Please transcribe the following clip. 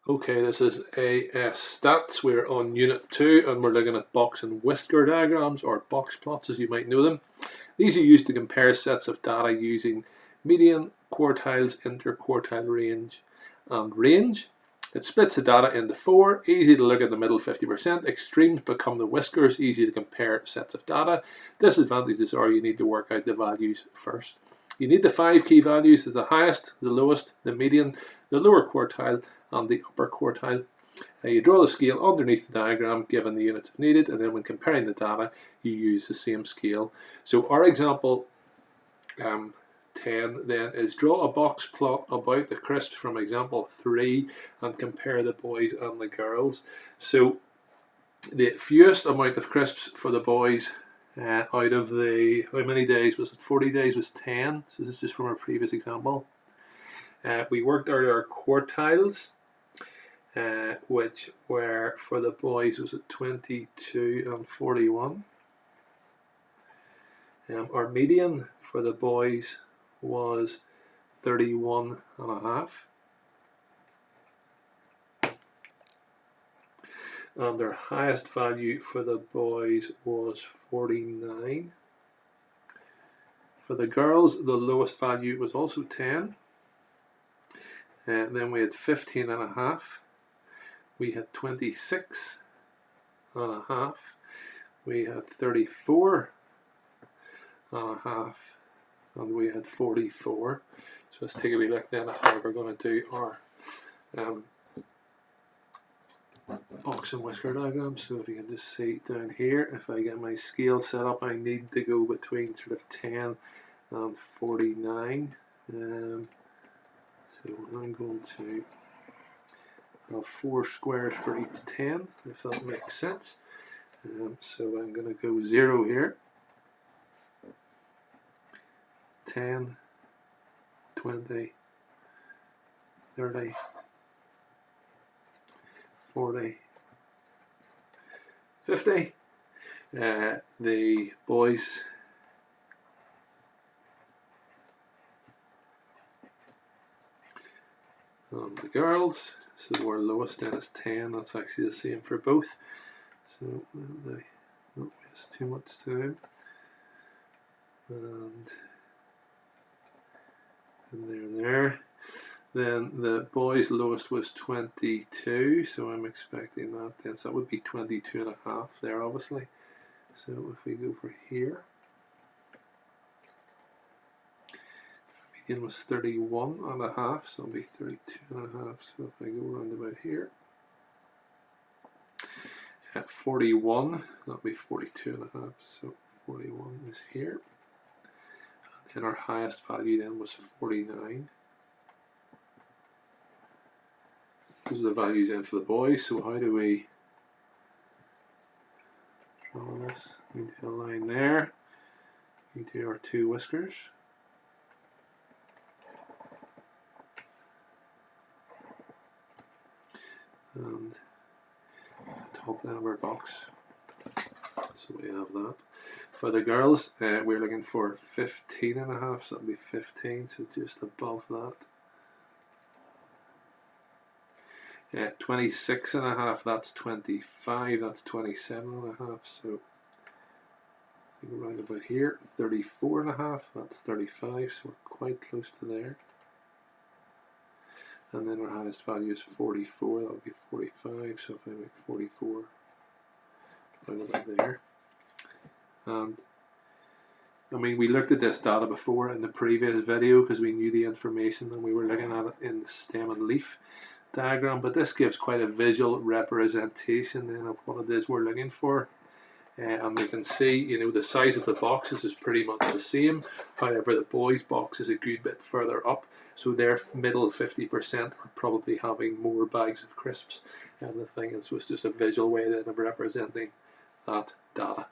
Okay, this is AS Stats. We're on Unit 2 and we're looking at box and whisker diagrams, or box plots as you might know them. These are used to compare sets of data using median, quartiles, interquartile range and range. It splits the data into four. Easy to look at the middle 50%. Extremes become the whiskers. Easy to compare sets of data. Disadvantages are you need to work out the values first. You need the 5 key values as the highest, the lowest, the median, the lower quartile and the upper quartile. You draw the scale underneath the diagram given the units if needed, and then when comparing the data you use the same scale. So our example 10 then is draw a box plot about the crisps from example 3 and compare the boys and the girls. So the fewest amount of crisps for the boys out of the, how many days was it, 40 days, was 10. So this is just from our previous example. We worked out our quartiles, which were for the boys was at 22 and 41. Our median for the boys was 31 and a half. And their highest value for the boys was 49. For the girls, the lowest value was also 10. And then we had 15 and a half. We had 26 and a half. We had 34 and a half. And we had 44. So let's take a wee look then at how we're going to do our box and whisker diagram. So if you can just see down here, if I get my scale set up, I need to go between sort of 10 and 49. So I'm going to have 4 squares for each 10, if that makes sense. So I'm going to go 0 here, 10, 20, 30, 40, 50. The boys and the girls, so our lowest then is 10. That's actually the same for both. So they not waste too much time. And there. Then the boys' lowest was 22, so I'm expecting that then. So that would be 22 and a half there, obviously. So if we go for here, median was 31 and a half, so it'll be 32 and a half. So if I go around about here, at 41, that'll be 42 and a half. So 41 is here. And then our highest value then was 49. Those are the values in for the boys. So how do we draw this? We do a line there. We do our 2 whiskers. And the top then of our box. So we have that. For the girls, we're looking for 15 and a half, so that'll be 15, so just above that. 26 and a half, that's 25, that's 27 and a half, so go round about here. 34 and a half, that's 35, so we're quite close to there. And then our highest value is 44, that would be 45, so if I make 44 round about there. And I mean, we looked at this data before in the previous video because we knew the information and we were looking at it in the stem and leaf diagram, but this gives quite a visual representation then of what it is we're looking for. And we can see, you know, the size of the boxes is pretty much the same. However, the boys' box is a good bit further up, so their middle 50% are probably having more bags of crisps and the thing. And so it's just a visual way then of representing that data.